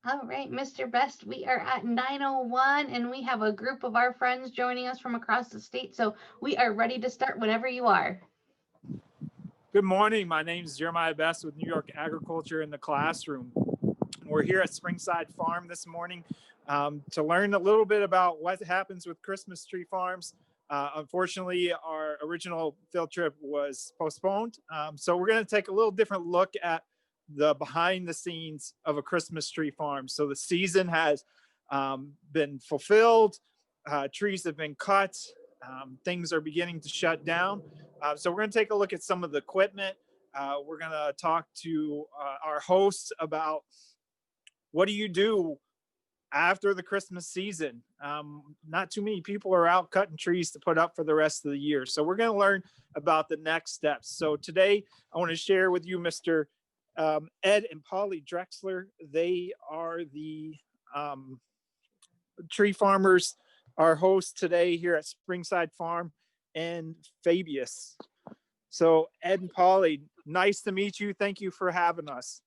All right, Mr. Best, we are at 9:01 and we have a group of our friends joining us from across the state. So we are ready to start whenever you are. Good morning. My name is Jeremiah Best with New York Agriculture in the Classroom. We're here at Springside Farm this morning to learn a little bit about what happens with Christmas tree farms. Unfortunately, our original field trip was postponed. So we're going to take a little different look at the behind the scenes of a Christmas tree farm. So the season has been fulfilled, trees have been cut, things are beginning to shut down. So we're going to take a look at some of the equipment. We're going to talk to our hosts about what do you do after the Christmas season. Not too many people are out cutting trees to put up for the rest of the year. So we're going to learn about the next steps. So today I want to share with you Mr. Ed and Polly Drexler. They are the tree farmers, our hosts today here at Springside Farm and Fabius. So Ed and Polly, nice to meet you. Thank you for having us.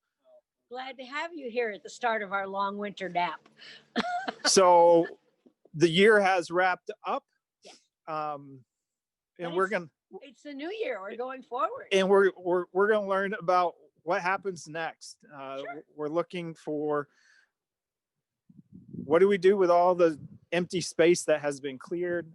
Glad to have you here at the start of our long winter nap. So the year has wrapped up. Yes. And we're going to, it's the new year. We're going forward. and we're going to learn about what happens next. Sure. We're looking for what do we do with all the empty space that has been cleared,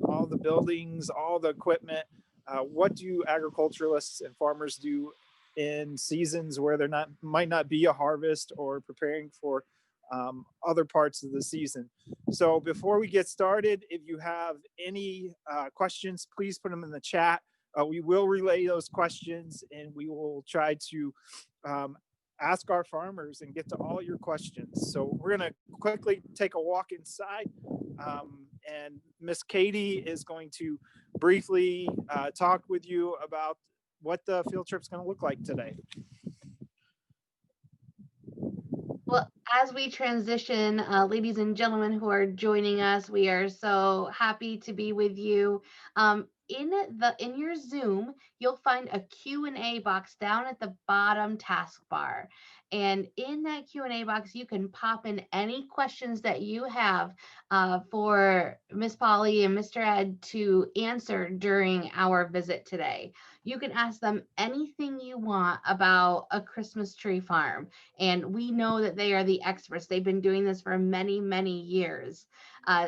all the buildings, all the equipment. What do agriculturalists and farmers do in seasons where there might not be a harvest or preparing for other parts of the season? So before we get started, if you have any questions, please put them in the chat. We will relay those questions and we will try to ask our farmers and get to all your questions. So we're going to quickly take a walk inside, and Miss Katie is going to briefly talk with you about what the field trip's going to look like today. Well, as we transition, ladies and gentlemen who are joining us, we are so happy to be with you. In your Zoom, you'll find a Q&A box down at the bottom taskbar. And in that Q&A box, you can pop in any questions that you have for Miss Polly and Mr. Ed to answer during our visit today. You can ask them anything you want about a Christmas tree farm. And we know that they are the experts. They've been doing this for many, many years.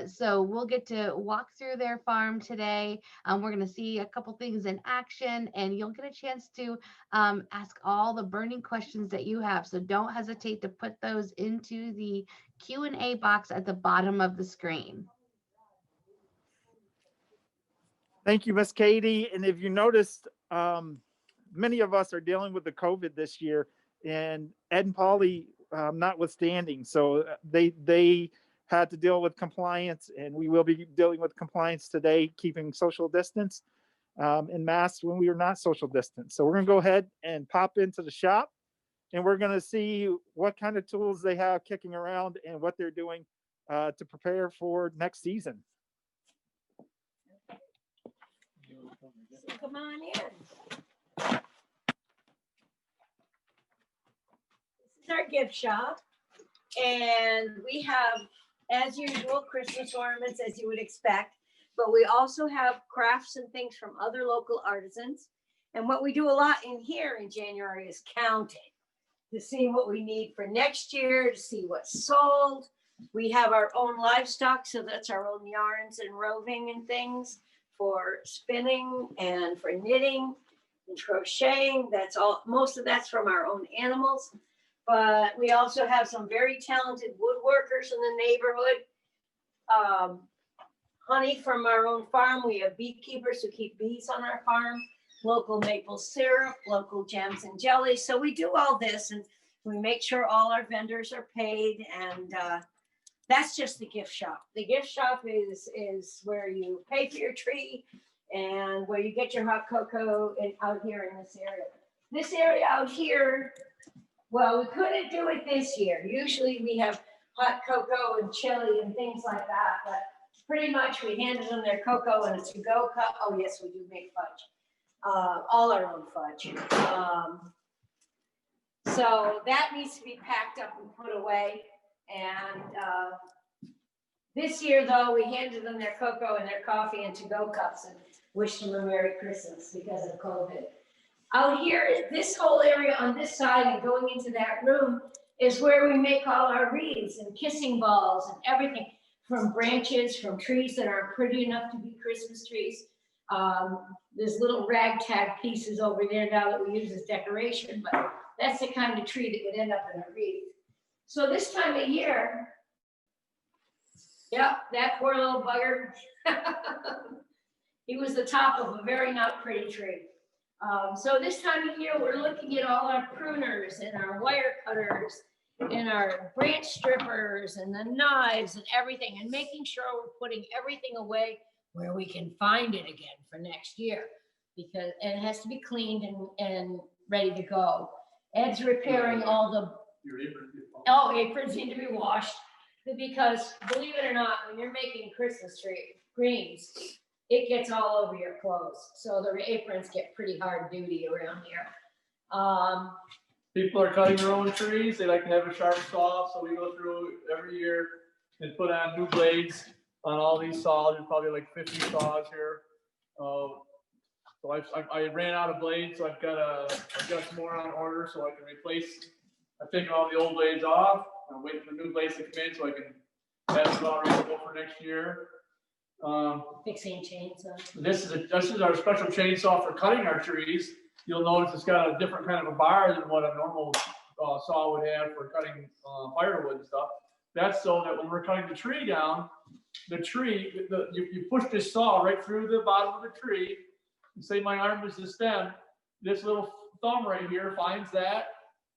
So we'll get to walk through their farm today. We're going to see a couple things in action, and you'll get a chance to ask all the burning questions that you have. So don't hesitate to put those into the Q&A box at the bottom of the screen. Thank you, Miss Katie. And if you noticed, many of us are dealing with the COVID this year, and Ed and Polly notwithstanding. So they had to deal with compliance, and we will be dealing with compliance today, keeping social distance and masks when we are not social distance. So we're going to go ahead and pop into the shop, and we're going to see what kind of tools they have kicking around and what they're doing to prepare for next season. So come on in. This is our gift shop, and we have, as usual, Christmas ornaments as you would expect, but we also have crafts and things from other local artisans. And what we do a lot in here in January is counting to see what we need for next year, to see what's sold. We have our own livestock, so that's our own yarns and roving and things for spinning and for knitting and crocheting. That's all, most of that's from our own animals. But we also have some very talented woodworkers in the neighborhood. Honey from our own farm. We have beekeepers who keep bees on our farm, local maple syrup, local jams and jellies. So we do all this, and we make sure all our vendors are paid, and that's just the gift shop. The gift shop is where you pay for your tree and where you get your hot cocoa out here in this area. This area out here, well, we couldn't do it this year. Usually we have hot cocoa and chili and things like that, but pretty much we handed them their cocoa and a to-go cup. Oh yes, we do make fudge. All our own fudge. So that needs to be packed up and put away. And this year, though, we handed them their cocoa and their coffee and to-go cups and wished them a Merry Christmas because of COVID. Out here, this whole area on this side and going into that room is where we make all our wreaths and kissing balls and everything from branches, from trees that aren't pretty enough to be Christmas trees. There's little ragtag pieces over there now that we use as decoration, but that's the kind of tree that would end up in a wreath. So this time of year, yep, that poor little bugger. He was the top of a very not pretty tree. So this time of year, we're looking at all our pruners and our wire cutters and our branch strippers and the knives and everything, and making sure we're putting everything away where we can find it again for next year, because and it has to be cleaned and ready to go. Ed's repairing all the aprons need to be washed, because believe it or not, when you're making Christmas tree greens, it gets all over your clothes. So the aprons get pretty hard duty around here. People are cutting their own trees. They like to have a sharp saw, so we go through every year and put on new blades on all these saws. There's probably like 50 saws here. So I ran out of blades, so I've got some more on order, so I can replace. I've taken all the old blades off. I'm waiting for new blades to come in, so I can have it all ready to go for next year. Fixing chainsaw. This is our special chainsaw for cutting our trees. You'll notice it's got a different kind of a bar than what a normal saw would have for cutting firewood and stuff. That's so that when we're cutting the tree down, you push this saw right through the bottom of the tree. And say my arm is the stem. This little thumb right here finds that,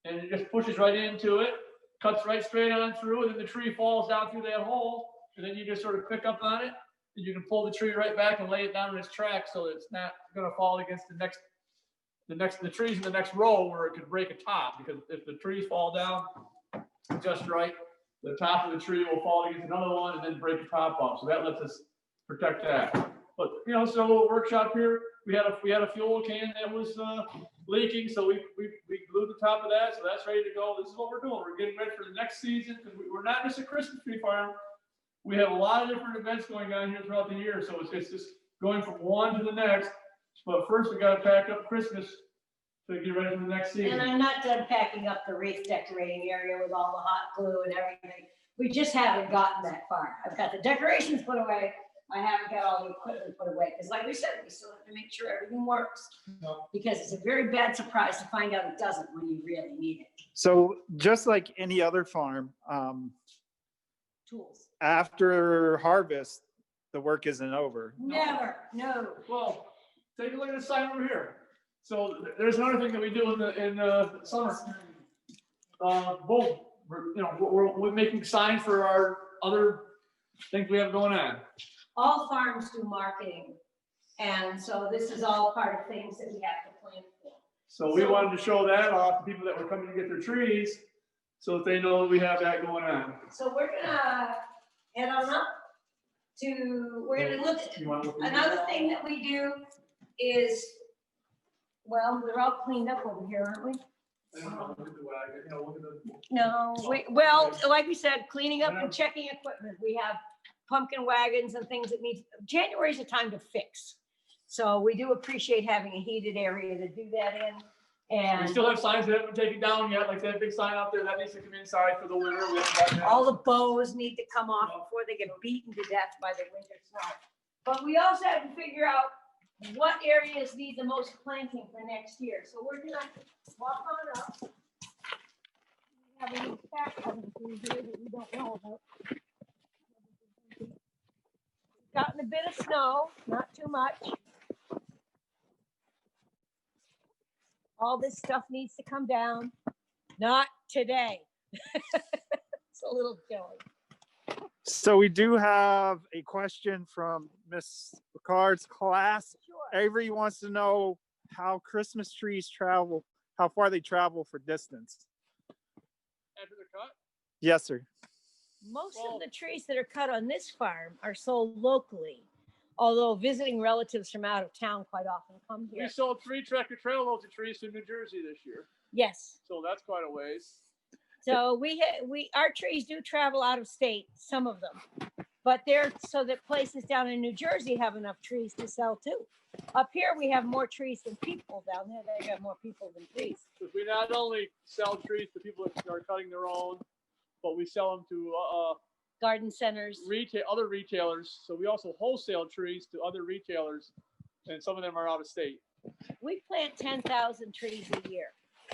and it just pushes right into it, cuts right straight on through, and then the tree falls down through that hole, and then you just sort of pick up on it, and you can pull the tree right back and lay it down in its track so it's not going to fall against the trees in the next row where it could break a top, because if the trees fall down just right, the top of the tree will fall against another one and then break the top off. So that lets us protect that. But so a little workshop here. We had a fuel can that was leaking, so we glued the top of that, so that's ready to go. This is what we're doing. We're getting ready for the next season, because we're not just a Christmas tree farm. We have a lot of different events going on here throughout the year, so it's just going from one to the next. But first, we got to pack up Christmas to get ready for the next season. And I'm not done packing up the wreath decorating area with all the hot glue and everything. We just haven't gotten that far. I've got the decorations put away. I haven't got all the equipment put away, because like we said, we still have to make sure everything works. No. Because it's a very bad surprise to find out it doesn't when you really need it. So just like any other farm, Tools. after harvest, the work isn't over. Never, no. Well, take a look at the sign over here. So there's another thing that we do in the summer. Boom. We're making signs for our other things we have going on. All farms do marketing. And so this is all part of things that we have to plan for. So we wanted to show that off to people that were coming to get their trees, so that they know that we have that going on. So we're gonna head on up to, we're gonna look at, another thing that we do is, well, we're all cleaned up over here, aren't we? No, well, like we said, cleaning up and checking equipment. We have pumpkin wagons and things that need, January's a time to fix. So we do appreciate having a heated area to do that in. We And still have signs that haven't been taken down yet, like that big sign out there that needs to come inside for the winter. We haven't gotten that. all the bows need to come off before they get beaten to death by the winter snow. But we also have to figure out what areas need the most planting for next year. So we're gonna walk on up. We have a new fact coming through here that we don't know about. Gotten a bit of snow, not too much. All this stuff needs to come down. Not today. It's a little chilly. So we do have a question from Miss Ricard's class. Sure. Avery wants to know how Christmas trees travel, how far they travel for distance. After the cut? Yes, sir. Most of the trees that are cut on this farm are sold locally, although visiting relatives from out of town quite often come We here. sold 3 tractor trailer loads of trees to New Jersey this year. Yes. So that's quite a ways. So our trees do travel out of state, some of them, but they're so that places down in New Jersey have enough trees to sell too. Up here we have more trees than people. Down there they got more people than trees. Because we not only sell trees to people that are cutting their own, but we sell them to Garden centers. other retailers. So we also wholesale trees to other retailers, and some of them are out of state. We plant 10,000 trees a year.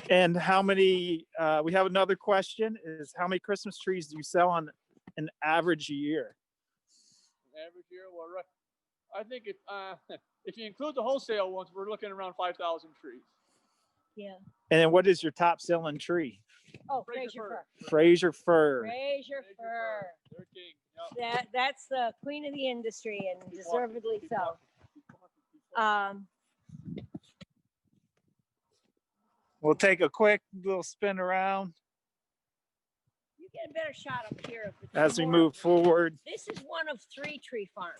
And how many, we have another question, is how many Christmas trees do you sell on an average year? Average year, well, I think if you include the wholesale ones, we're looking around 5,000 trees. Yeah. And then what is your top selling tree? Oh, Fraser fir. Fraser fir. Fraser fir. They're king. Yep. That's the queen of the industry, and deservedly so. We'll take a quick little spin around You get a better shot up here of the as we more. move forward. This is one of 3 tree farms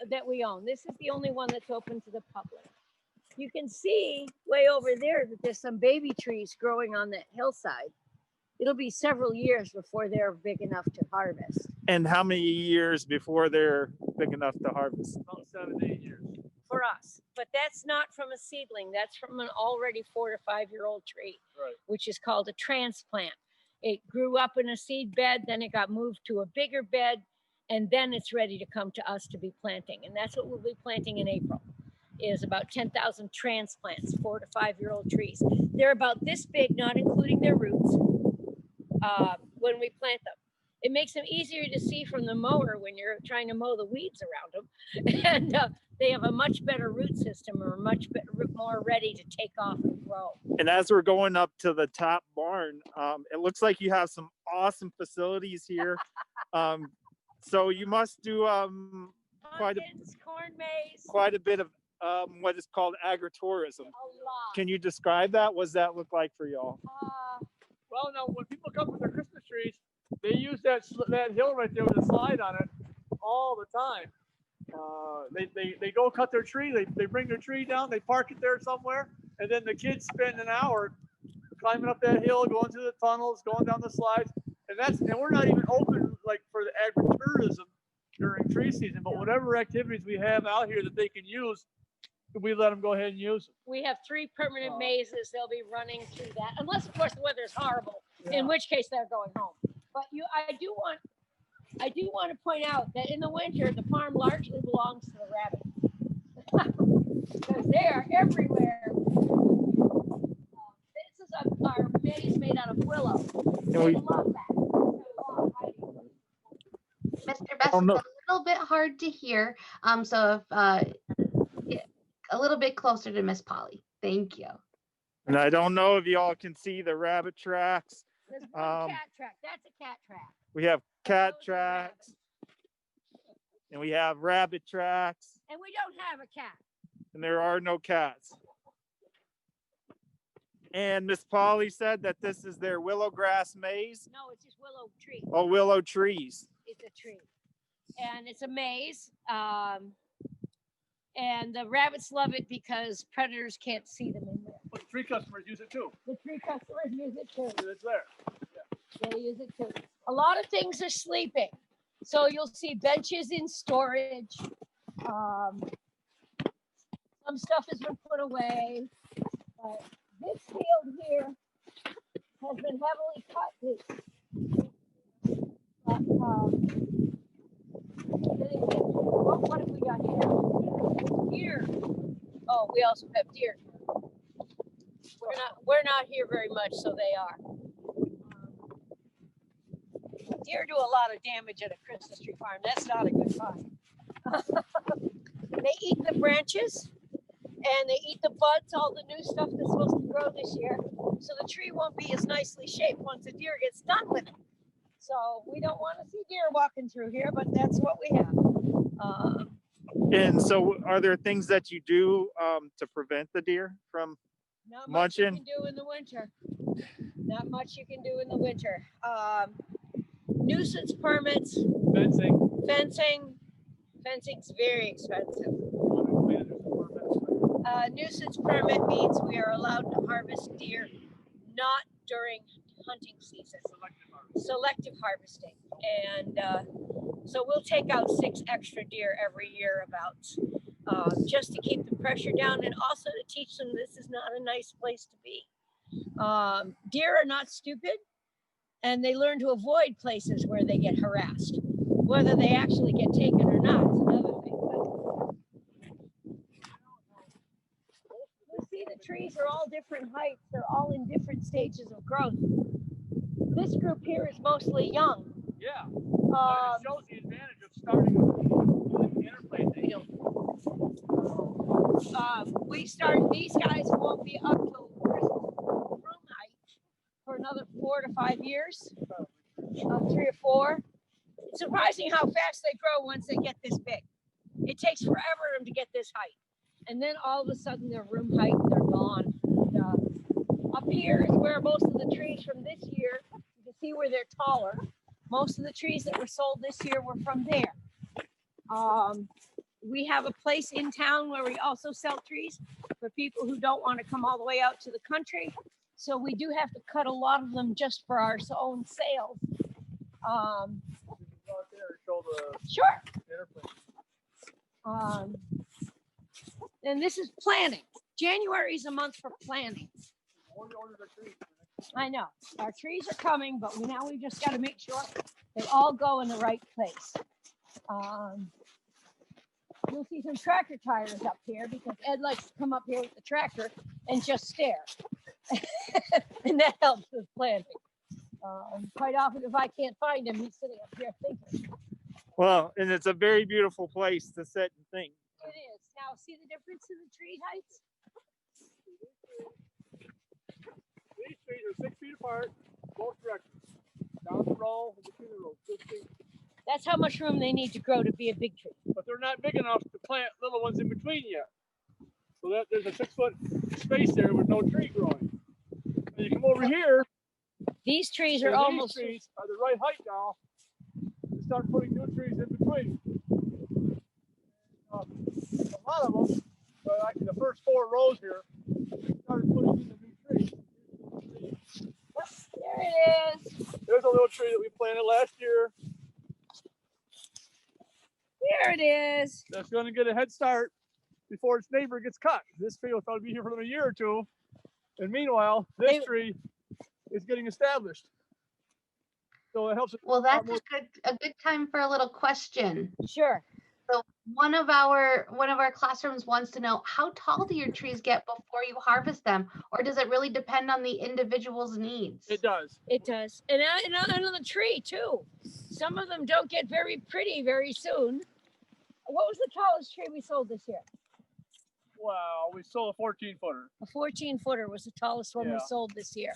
that we own. This is the only one that's open to the public. You can see way over there that there's some baby trees growing on that hillside. It'll be several years before they're big enough to harvest. And how many years before they're big enough to harvest? About 7 to 8 years. For us, but that's not from a seedling. That's from an already 4 to 5 year old tree, Right. which is called a transplant. It grew up in a seed bed, then it got moved to a bigger bed, and then it's ready to come to us to be planting. And that's what we'll be planting in April, is about 10,000 transplants, 4 to 5 year old trees. They're about this big, not including their roots, when we plant them. It makes them easier to see from the mower when you're trying to mow the weeds around them. And they have a much better root system, or much better, more ready to take off and grow. And as we're going up to the top barn, it looks like you have some awesome facilities here. So you must do Pumpkins, corn maze, quite a bit of what is called agritourism. a lot. Can you describe that? What does that look like for y'all? Well, now when people come with their Christmas trees, they use that hill right there with a slide on it all the time. They go cut their tree. They bring their tree down. They park it there somewhere, and then the kids spend an hour climbing up that hill, going through the tunnels, going down the slides, and we're not even open like for the agritourism during tree season. But whatever activities we have out here that they can use, we let them go ahead and use them. We have 3 permanent mazes. They'll be running through that, unless of course the weather is horrible, Yeah. in which case they're going home. But I do want to point out that in the winter the farm largely belongs to the rabbits because they are everywhere. This is our maze made out of willow. And They we, love that. Mr. Best, don't know. it's a little bit hard to hear. So if get a little bit closer to Miss Polly. Thank you. and I don't know if y'all can see the rabbit tracks. There's one Um, cat track. That's a cat track. We have cat Those are rabbits. tracks, and we have rabbit tracks, And we don't have a cat. and there are no cats. And Miss Polly said that this is their willow grass maze. No, it's just willow tree. Oh, willow trees. It's a tree. And it's a maze. And the rabbits love it because predators can't see them in there. But tree customers use it too. The tree customers use it too. It's there. They use it too. A lot of things are sleeping. So you'll see benches in storage. Some stuff has been put away. But this field here has been heavily cut. What have we got here? Deer. Oh, we also have deer. We're not here very much, so they are. Deer do a lot of damage at a Christmas tree farm. That's not a good sign. They eat the branches and they eat the buds, all the new stuff that's supposed to grow this year. So the tree won't be as nicely shaped once the deer gets done with it. So we don't want to see deer walking through here, but that's what we have. And so are there things that you do to prevent the deer from Not much you munching? can do in the winter. Not much you can do in the winter. Nuisance permits, Fencing. fencing. Fencing's very expensive. Nuisance permit means we are allowed to harvest deer not during hunting season, selective harvesting. And so we'll take out 6 extra deer every year about, just to keep the pressure down and also to teach them this is not a nice place to be. Deer are not stupid, and they learn to avoid places where they get harassed. Whether they actually get taken or not is another thing. You see the trees are all different heights. They're all in different stages of growth. This group here is mostly young. Yeah. It shows the advantage of starting with the interplanting. We start, these guys won't be up till room height for another 4 to 5 years, 3 or 4. It's surprising how fast they grow once they get this big. It takes forever for them to get this height. And then all of a sudden they're room height and they're gone. And, up here is where most of the trees from this year, you can see where they're taller. Most of the trees that were sold this year were from there. We have a place in town where we also sell trees for people who don't want to come all the way out to the country. So we do have to cut a lot of them just for our own sales. Sure. And this is planting. January is a month for planting. I know our trees are coming, but now we just got to make sure they all go in the right place. You'll see some tractor tires up here because Ed likes to come up here with the tractor and just stare. And that helps with planting. Quite often, if I can't find him, he's sitting up here thinking. Well, and it's a very beautiful place to sit and think. It is. Now, see the difference in the tree heights? These trees are 6 feet apart, both directions. Down the row, between the rows, 6 feet. That's how much room they need to grow to be a big tree. But they're not big enough to plant little ones in between yet. So that there's a 6-foot space there with no tree growing. And you come over here. These trees are almost. These trees are the right height now to start putting new trees in between. A lot of them, but actually the first 4 rows here, started putting in the new trees. There it is. There's a little tree that we planted last year. There it is. That's going to get a head start before its neighbor gets cut. This tree will probably be here for a year or 2. And meanwhile, this tree is getting established. So it helps. Well, that's a good time for a little question. Sure. So one of our classrooms wants to know, how tall do your trees get before you harvest them, or does it really depend on the individual's needs? It does. It does. And on the tree too. Some of them don't get very pretty very soon. What was the tallest tree we sold this year? Wow, we sold a 14-footer. A 14-footer was the tallest one we Yeah. sold this year.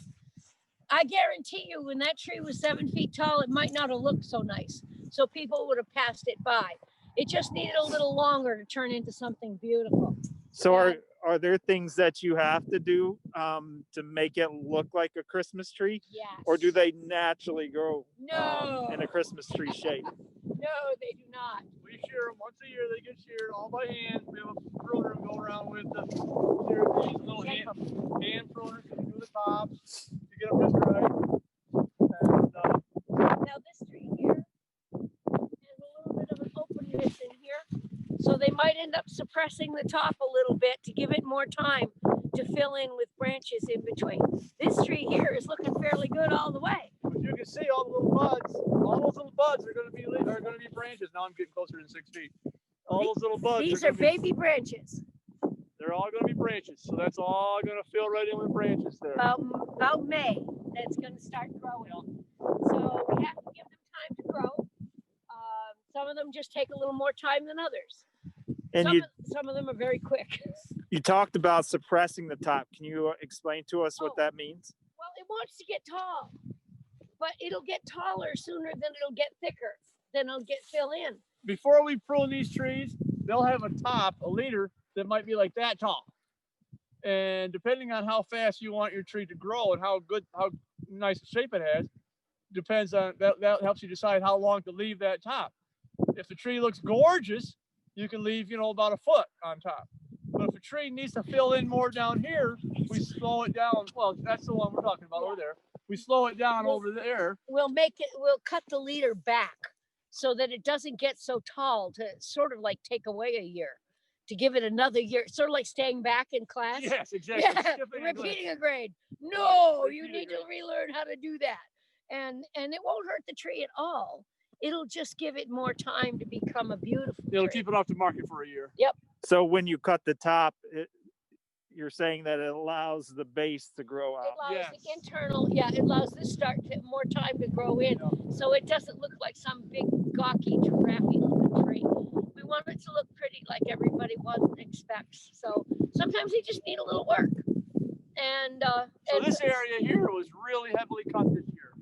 I guarantee you when that tree was 7 feet tall, it might not have looked so nice. So people would have passed it by. It just needed a little longer to turn into something beautiful. So are there things that you have to do to make it look like a Christmas tree? Yes. Or do they naturally grow No. in a Christmas tree shape? No, they do not. We shear them once a year. They get sheared all by hand. We have a pruner to go around with to shear these little hand pruners to do the tops to get them just right. And, Now this tree here has a little bit of an openness in here. So they might end up suppressing the top a little bit to give it more time to fill in with branches in between. This tree here is looking fairly good all the way. but you can see all the little buds. All those little buds are going to be branches. Now I'm getting closer than 6 feet. All those little buds. These are baby branches. They're all going to be branches. So that's all going to fill right in with branches there. About May, that's going to start growing. So we have to give them time to grow. Some of them just take a little more time than others. And Some of them are very quick. you talked about suppressing the top. Can you explain to us what that means? Well, it wants to get tall, but it'll get taller sooner than it'll get thicker. Then it'll fill in. Before we prune these trees, they'll have a top, a leader that might be like that tall. And depending on how fast you want your tree to grow and how nice a shape it has, depends on that helps you decide how long to leave that top. If the tree looks gorgeous, you can leave, about a foot on top. But if the tree needs to fill in more down here, we slow it down. Well, that's the one we're talking about over there. We slow it down over there. We'll cut the leader back so that it doesn't get so tall to sort of like take away a year, to give it another year, sort of like staying back in class. Yes, exactly. Yeah, repeating a grade. No, you need to relearn how to do that. And it won't hurt the tree at all. It'll just give it more time to become a beautiful It'll tree. keep it off the market for a year. Yep. So when you cut the top, you're saying that it allows the base to grow out. It allows Yes. the internal, it allows this start to more time to grow in, so it doesn't look like some big gawky giraffe looking tree. We want it to look pretty like everybody expects. So sometimes you just need a little work. And So this area here was really heavily cut this year.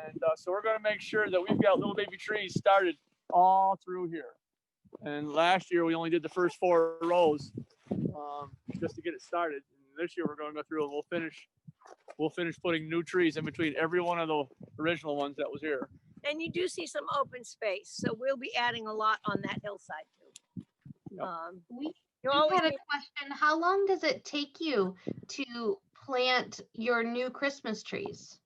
And so we're going to make sure that we've got little baby trees started all through here. And last year we only did the first 4 rows just to get it started. And this year we're going to go through and we'll finish putting new trees in between every one of the original ones that was here. And you do see some open space, so we'll be adding a lot on that hillside too. Yep. We You had always a question. How long does it take you to plant your new Christmas trees?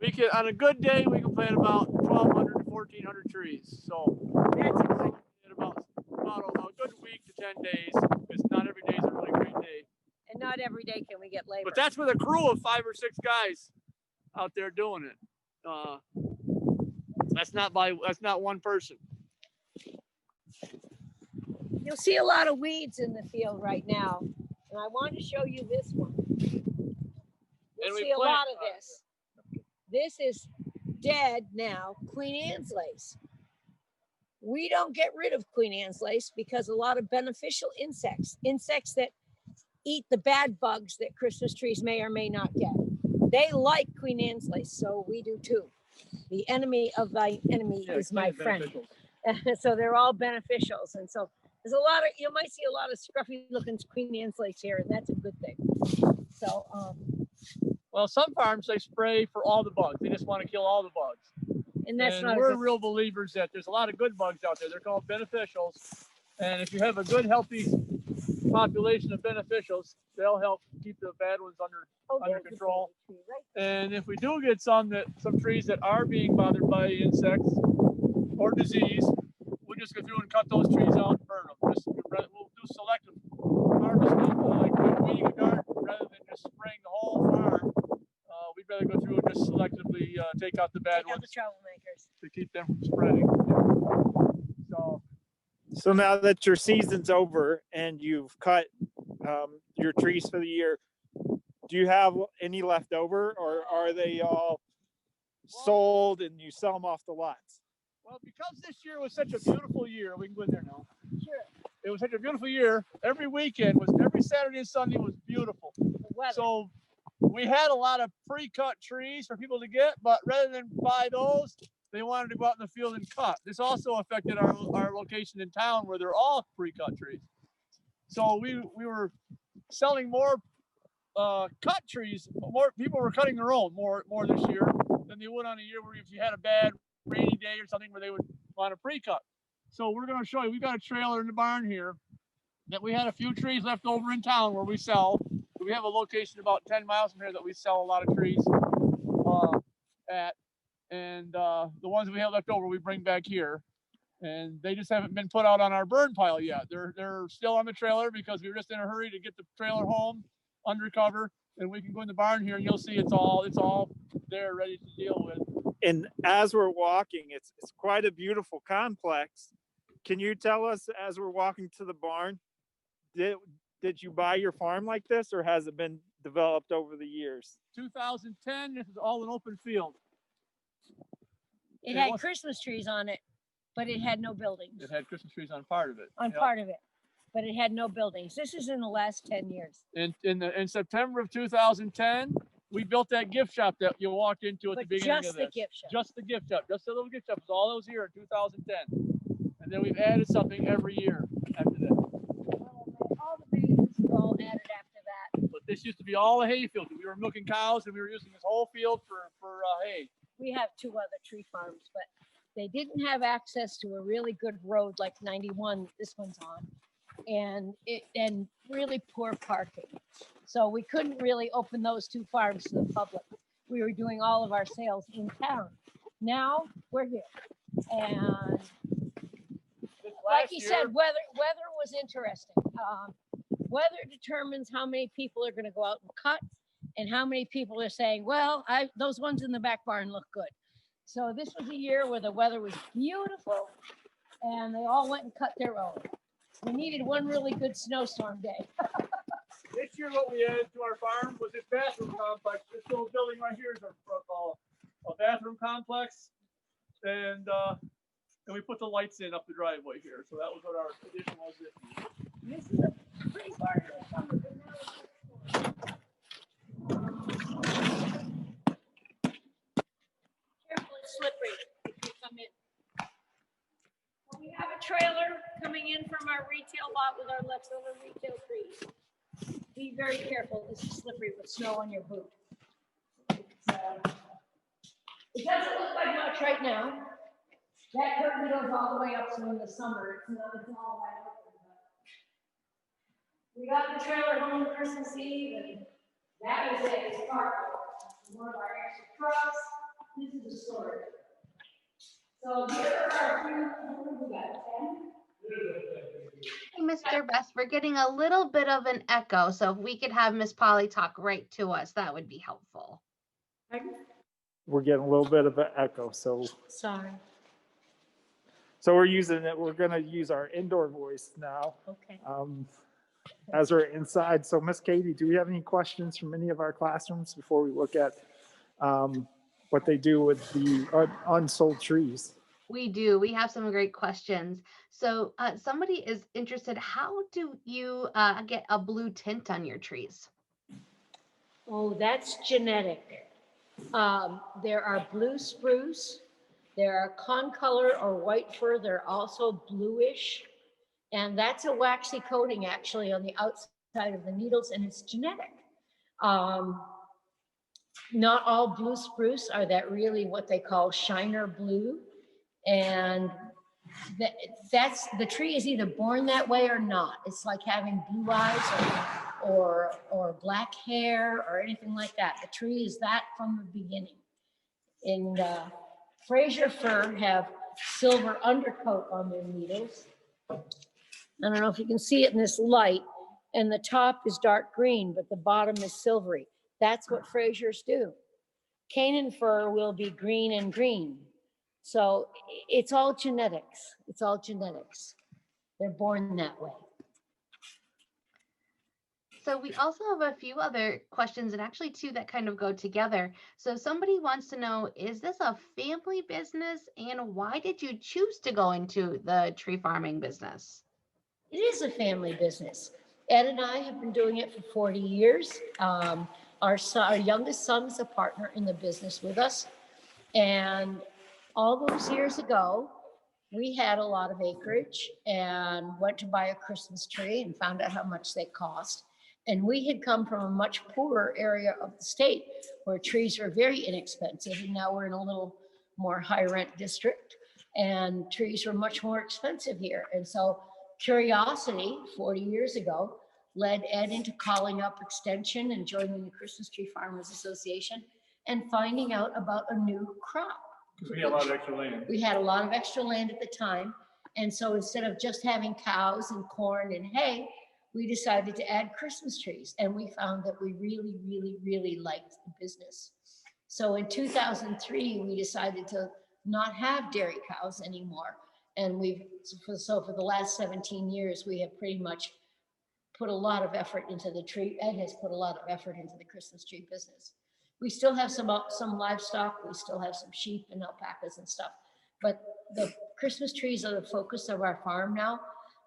We can, on a good day, we can plant about 1,200 to 1,400 trees. So that's exciting. in about a good week to 10 days, because not every day is a really great day. And not every day can we get labor. But that's with a crew of 5 or 6 guys out there doing it. That's not one person. You'll see a lot of weeds in the field right now. And I want to show you this one. You'll see a lot of this. This is dead now, Queen Anne's lace. We don't get rid of Queen Anne's lace because a lot of beneficial insects that eat the bad bugs that Christmas trees may or may not get. They like Queen Anne's lace, so we do too. The enemy of thy enemy is my friend. So they're all beneficials. And so there's you might see a lot of scruffy looking Queen Anne's lace here, and that's a good thing. So, well, some farms, they spray for all the bugs. They just want to kill all the bugs. and that's not we're real believers that there's a lot of good bugs out there. They're called beneficials. And if you have a good, healthy population of beneficials, they'll help keep the bad ones under control. And if we do get some trees that are being bothered by insects or disease, we'll just go through and cut those trees out and burn them. We'll do selective harvesting, like weeding a garden, rather than just spraying the whole farm. We'd rather go through and just selectively take out the bad ones, the troublemakers, to keep them from spreading. So now that your season's over and you've cut your trees for the year, do you have any left over, or are they all sold and you sell them off the lots? Well, because this year was such a beautiful year, we can go in there now. Sure. It was such a beautiful year. Every Saturday and Sunday was beautiful. So we had a lot of pre-cut trees for people to get, but rather than buy those, they wanted to go out in the field and cut. This also affected our location in town where they're all pre-cut trees. So we were selling more cut trees. More people were cutting their own more this year than they would on a year where if you had a bad rainy day or something where they would want to pre-cut. So we're going to show you, we've got a trailer in the barn here that we had a few trees left over in town where we sell. We have a location about 10 miles from here that we sell a lot of trees at. And the ones we have left over, we bring back here. And they just haven't been put out on our burn pile yet. They're still on the trailer because we were just in a hurry to get the trailer home under cover. And we can go in the barn here and you'll see it's all there ready to deal with. And as we're walking, it's quite a beautiful complex. Can you tell us, as we're walking to the barn, did you buy your farm like this, or has it been developed over the years? 2010, this is all an open field. It had Christmas trees on it, but it had no buildings. It had Christmas trees on part of it. Part of it, but it had no buildings. This is in the last 10 years. In September of 2010, we built that gift shop that you walked into at the beginning of this. Just the gift shop. Just the gift shop. Just the little gift shop. It was all those years in 2010. And then we've added something every year after that. All the babies were all added after that. But this used to be all a hay field. We were milking cows and we were using this whole field for hay. We have 2 other tree farms, but they didn't have access to a really good road like 91 this one's on. and really poor parking. So we couldn't really open those two farms to the public. We were doing all of our sales in town. Now we're here. And like you said, weather was interesting. Weather determines how many people are going to go out and cut and how many people are saying, well, those ones in the back barn look good. So this was a year where the weather was beautiful and they all went and cut their own. We needed one really good snowstorm day. This year, what we added to our farm was this bathroom complex. This little building right here is a bathroom complex, and we put the lights in up the driveway here. So that was what our addition was this year. This is a pretty part of the summer, but now it's careful, it's slippery if you come in. We have a trailer coming in from our retail lot with our leftover retail trees. Be very careful. This is slippery with snow on your boot. It doesn't look like much right now. That curtain goes all the way up, so in the summer, it's all wide open. We got the trailer home Christmas Eve, and that was it. It's parked. One of our extra trucks. This is the storage. So here are our two. We got 10. Hey, Mr. Best, we're getting a little bit of an echo, so if we could have Miss Polly talk right to us, that would be helpful. We're getting a little bit of an echo, so Sorry. we're gonna use our indoor voice now. Okay. As we're inside. So Miss Katie, do we have any questions from any of our classrooms before we look at what they do with the unsold trees? We do. We have some great questions. So somebody is interested, how do you get a blue tint on your trees? Oh, that's genetic. There are blue spruce. There are concolor or white fir. They're also bluish. And that's a waxy coating actually on the outside of the needles, and it's genetic. Not all blue spruce are that really what they call shiner blue. And that's the tree is either born that way or not. It's like having blue eyes or black hair or anything like that. The tree is that from the beginning. And Fraser fir have silver undercoat on their needles. I don't know if you can see it in this light, and the top is dark green, but the bottom is silvery. That's what Frasers do. Canaan fir will be green and green. So it's all genetics. It's all genetics. They're born that way. So we also have a few other questions, and actually two that kind of go together. So somebody wants to know, is this a family business, and why did you choose to go into the tree farming business? It is a family business. Ed and I have been doing it for 40 years. Our youngest son is a partner in the business with us. And all those years ago, we had a lot of acreage and went to buy a Christmas tree and found out how much they cost. And we had come from a much poorer area of the state where trees were very inexpensive. And now we're in a little more high rent district, and trees were much more expensive here. And so curiosity 40 years ago led Ed into calling up Extension and joining the Christmas Tree Farmers Association and finding out about a new crop. Because we had a lot of extra land. We had a lot of extra land at the time. And so instead of just having cows and corn and hay, we decided to add Christmas trees. And we found that we really, really, really liked the business. So in 2003, we decided to not have dairy cows anymore. And for the last 17 years, we have pretty much put a lot of effort into the tree. Ed has put a lot of effort into the Christmas tree business. We still have some livestock. We still have some sheep and alpacas and stuff. But the Christmas trees are the focus of our farm now.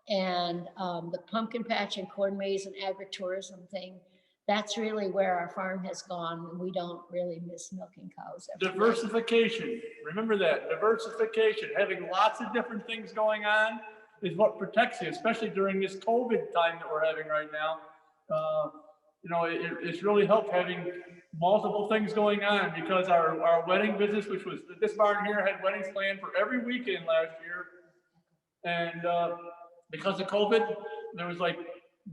And the pumpkin patch and corn maze and agritourism thing, that's really where our farm has gone. And we don't really miss milking cows. Diversification. Remember that. Diversification. Having lots of different things going on is what protects you, especially during this COVID time that we're having right now. It's really helped having multiple things going on, because our wedding business, which was this barn here, had weddings planned for every weekend last year. And because of COVID, there was like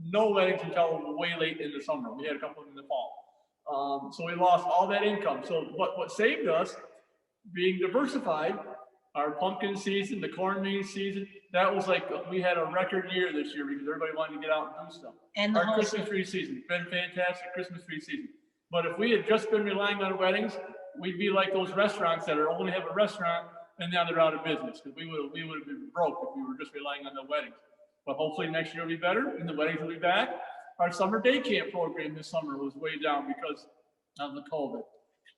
no weddings until way late in the summer. We had a couple in the fall. So we lost all that income. So what saved us, being diversified, our pumpkin season, the corn maze season, that was like, we had a record year this year because everybody wanted to get out and do stuff. And the Our whole Christmas tree season, been fantastic Christmas tree season. But if we had just been relying on weddings, we'd be like those restaurants that are only have a restaurant and now they're out of business, because we would have been broke if we were just relying on the weddings. But hopefully next year will be better and the weddings will be back. Our summer day camp program this summer was way down because of the COVID.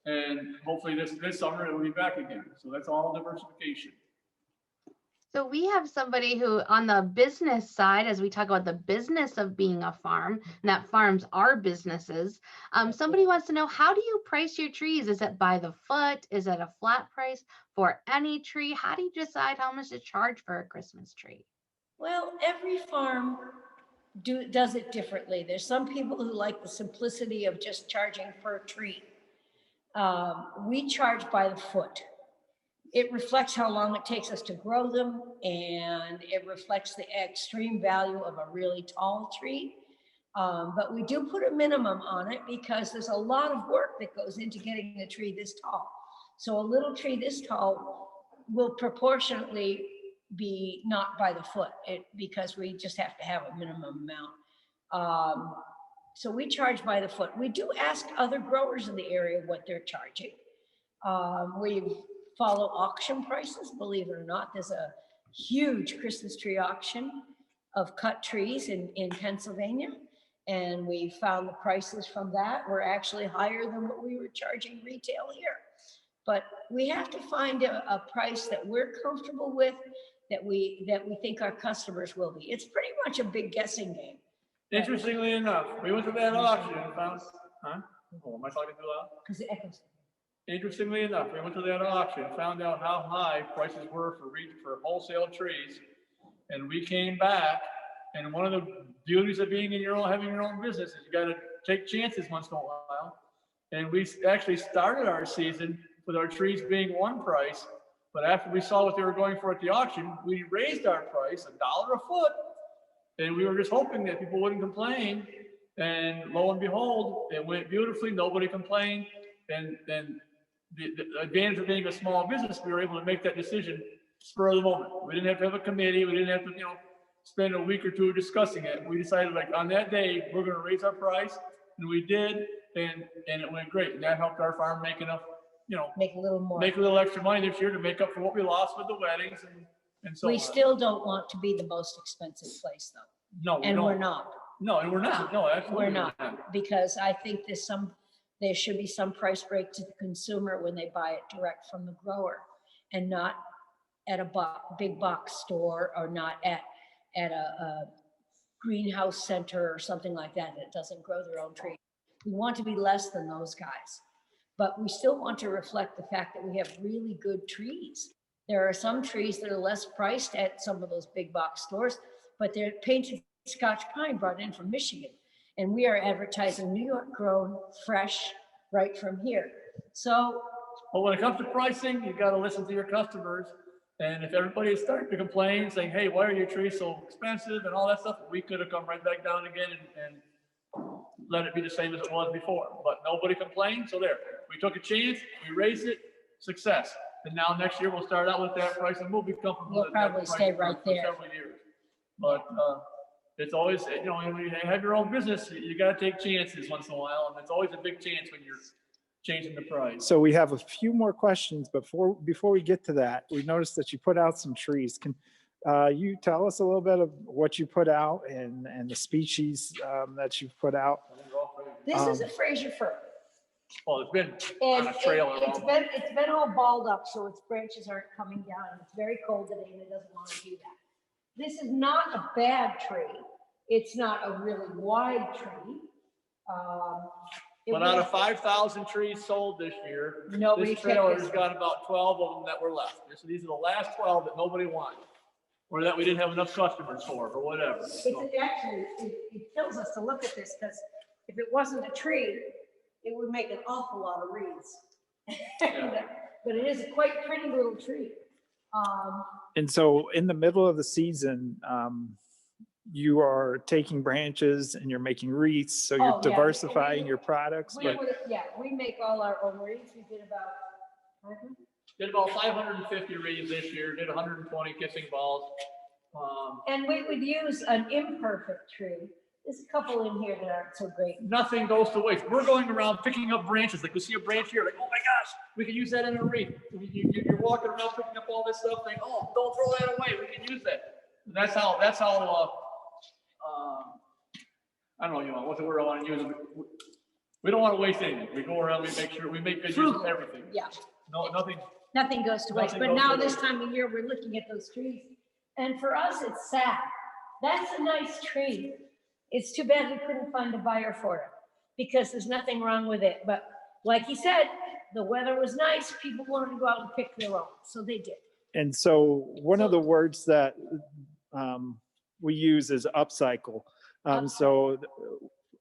And hopefully this summer it will be back again. So that's all diversification. So we have somebody who on the business side, as we talk about the business of being a farm, and that farms are businesses, somebody wants to know, how do you price your trees? Is it by the foot? Is it a flat price for any tree? How do you decide how much to charge for a Christmas tree? Well, every farm does it differently. There's some people who like the simplicity of just charging per tree. We charge by the foot. It reflects how long it takes us to grow them, and it reflects the extreme value of a really tall tree. But we do put a minimum on it because there's a lot of work that goes into getting a tree this tall. So a little tree this tall will proportionately be not by the foot, because we just have to have a minimum amount. So we charge by the foot. We do ask other growers in the area what they're charging. We follow auction prices, believe it or not. There's a huge Christmas tree auction of cut trees in Pennsylvania. And we found the prices from that were actually higher than what we were charging retail here. But we have to find a price that we're comfortable with, that we think our customers will be. It's pretty much a big guessing game. Interestingly enough, we went to that auction and found, Oh, am I talking too loud? Because it echoes. Interestingly enough, we went to that auction, found out how high prices were for wholesale trees, and we came back. And one of the beauties of being having your own business is you got to take chances once in a while. And we actually started our season with our trees being one price, but after we saw what they were going for at the auction, we raised our price $1 a foot, and we were just hoping that people wouldn't complain. And lo and behold, it went beautifully. Nobody complained. And then the advantage of being a small business, we were able to make that decision spur of the moment. We didn't have to have a committee. We didn't have to, spend a week or two discussing it. We decided, like, on that day, we're going to raise our price, and we did, and it went great. And that helped our farm make enough, Make a little more. make a little extra money this year to make up for what we lost with the weddings and so on. We still don't want to be the most expensive place, though. No, we And don't. we're not. No, and we're not. No, absolutely. We're not, because I think there should be some price break to the consumer when they buy it direct from the grower, and not at a big box store, or not at a greenhouse center or something like that doesn't grow their own tree. We want to be less than those guys, but we still want to reflect the fact that we have really good trees. There are some trees that are less priced at some of those big box stores, but they're painted Scotch pine brought in from Michigan. And we are advertising New York grown, fresh, right from here. So. But when it comes to pricing, you got to listen to your customers. And if everybody is starting to complain, saying, hey, why are your trees so expensive and all that stuff, we could have come right back down again and let it be the same as it was before. But nobody complained, so there. We took a chance, we raised it, success. And now next year we'll start out with that price, and we'll be comfortable. We'll probably stay right there. For several years. But it's always, when you have your own business, you got to take chances once in a while, and it's always a big chance when you're changing the price. So we have a few more questions, but before we get to that, we noticed that you put out some trees. Can you tell us a little bit of what you put out and the species that you've put out? This is a Fraser fir. Well, it's been And on a trailer. it's been all balled up, so its branches aren't coming down. It's very cold today, and it doesn't want to do that. This is not a bad tree. It's not a really wide tree. But out of 5,000 trees sold this year, Nobody this trailer's picked got about 12 of them that were left. So these are the last 12 that nobody wanted, or that we didn't have enough customers for, or whatever. So, Actually, it kills us to look at this, because if it wasn't a tree, it would make an awful lot of reeds. Yeah. But it is a quite pretty little tree. And so in the middle of the season, you are taking branches and you're making wreaths, so you're Oh, yeah. diversifying your products. We But we make all our own wreaths. We did about, Did about 550 wreaths this year, did 120 kissing balls. and we would use an imperfect tree. There's a couple in here that aren't so great. Nothing goes to waste. We're going around picking up branches. Like we see a branch here, like, oh my gosh, we can use that in a wreath. You're walking around picking up all this stuff, like, oh, don't throw that away. We can use that. That's how, I don't know, what's the word I want to use? We don't want to waste anything. We go around, we make sure, we make good use of everything. Yeah. No, Nothing goes to waste. Nothing But goes now to this waste. time of year, we're looking at those trees. And for us, it's sad. That's a nice tree. It's too bad we couldn't find a buyer for it because there's nothing wrong with it. But like he said, the weather was nice. People wanted to go out and pick their own. So they did. and so one of the words that we use is upcycle. So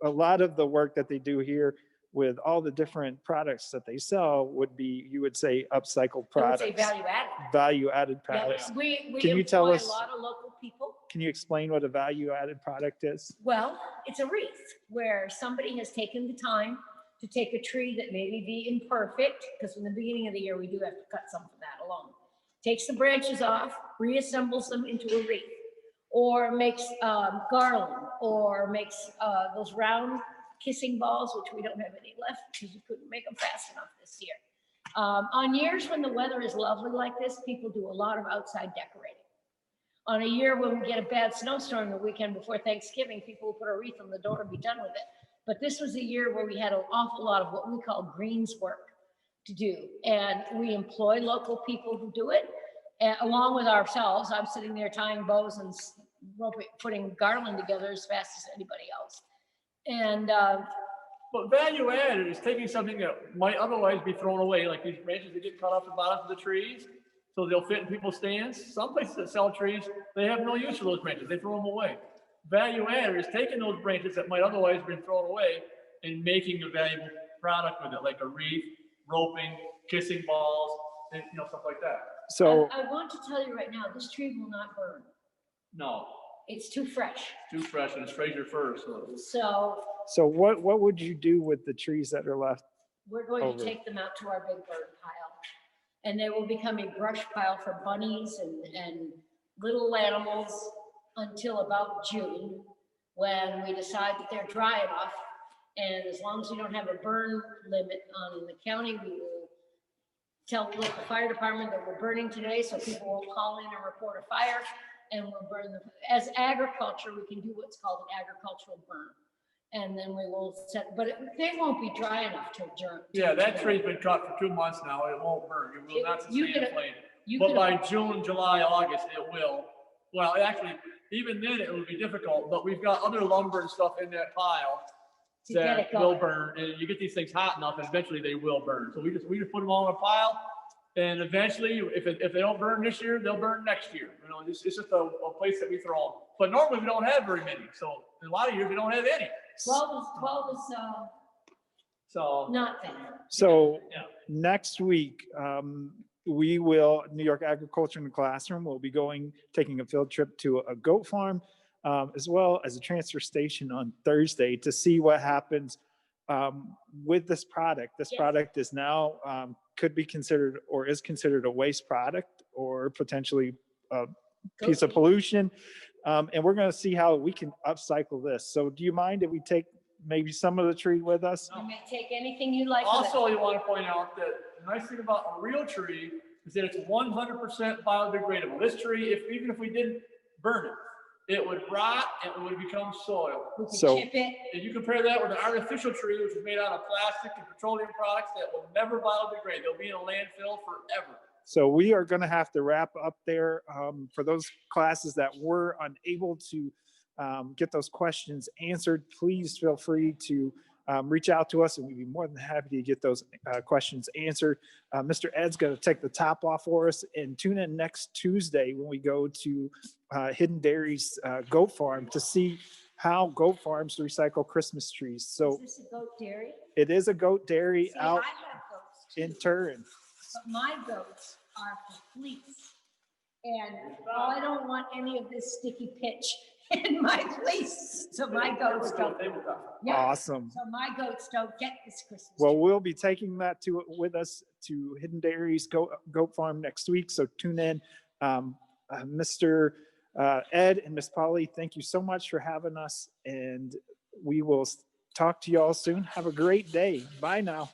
a lot of the work that they do here with all the different products that they sell would be, you would say, upcycled I would say products, value added. value-added Yeah, products. we Can you tell employ us- a lot of local people. Can you explain what a value-added product is? Well, it's a wreath where somebody has taken the time to take a tree that maybe be imperfect, because in the beginning of the year, we do have to cut some of that along. Takes the branches off, reassembles them into a wreath, or makes garland, or makes those round kissing balls, which we don't have any left because we couldn't make them fast enough this year. On years when the weather is lovely like this, people do a lot of outside decorating. On a year when we get a bad snowstorm the weekend before Thanksgiving, people will put a wreath on the door and be done with it. But this was a year where we had an awful lot of what we call greens work to do. And we employ local people who do it, along with ourselves. I'm sitting there tying bows and putting garland together as fast as anybody else. And but value added is taking something that might otherwise be thrown away, like these branches that get cut off the bottom of the trees, so they'll fit in people's stands. Some places that sell trees, they have no use for those branches. They throw them away. Value added is taking those branches that might otherwise have been thrown away and making a valuable product with it, like a wreath, roping, kissing balls, and, stuff like that. So I want to tell you right now, this tree will not burn. No, It's too fresh. too fresh and it's Fraser fir, so. So what would you do with the trees that are left? we're going Over. to take them out to our big burn pile. And they will become a brush pile for bunnies and little animals until about June, when we decide that they're dry enough. And as long as we don't have a burn limit on the county, we will tell the local fire department that we're burning today, so people won't call in and report a fire, and we'll burn them. As agriculture, we can do what's called an agricultural burn. And then we will set, but they won't be dry enough till June. Yeah, that tree's been cut for 2 months now. It won't burn. It will not You sustain a could- flame. You But could- by June, July, August, it will. Well, actually, even then it will be difficult, but we've got other lumber and stuff in that pile to get that it will going. burn. And you get these things hot enough, and eventually they will burn. So we just put them all in a pile. And eventually, if they don't burn this year, they'll burn next year. It's just a place that we throw them. But normally we don't have very many. So in a lot of years, we don't have any. 12 is So, not bad. So Yeah. next week, we will, New York Agriculture in the Classroom will be taking a field trip to a goat farm, as well as a transfer station on Thursday to see what happens with this product. This Yes. product is now, could be considered or is considered a waste product or potentially a piece of pollution. And we're going to see how we can upcycle this. So do you mind if we take maybe some of the tree with us? You may take anything you like. with it. also, you want to point out that the nice thing about a real tree is that it's 100% biodegradable. This tree, even if we didn't burn it, it would rot and it would become soil. We can So- chip it. And you compare that with an artificial tree, which is made out of plastic and petroleum products that will never biodegrade. They'll be in a landfill forever. So we are going to have to wrap up there. For those classes that were unable to get those questions answered, please feel free to reach out to us and we'd be more than happy to get those questions answered. Mr. Ed's going to take the top off for us and tune in next Tuesday when we go to Hidden Dairy's goat farm to see how goat farms recycle Christmas trees. So Is this a goat dairy? it is a goat dairy See, out I have goats too, in Turin. but my goats are for fleece. And I don't want any of this sticky pitch in my place, so my goats don't. Yeah, Awesome. so my goats don't get this Christmas Well, tree. we'll be taking that with us to Hidden Dairies Goat Farm next week. So tune in. Mr. Ed and Miss Polly, thank you so much for having us. And we will talk to you all soon. Have a great day. Bye now.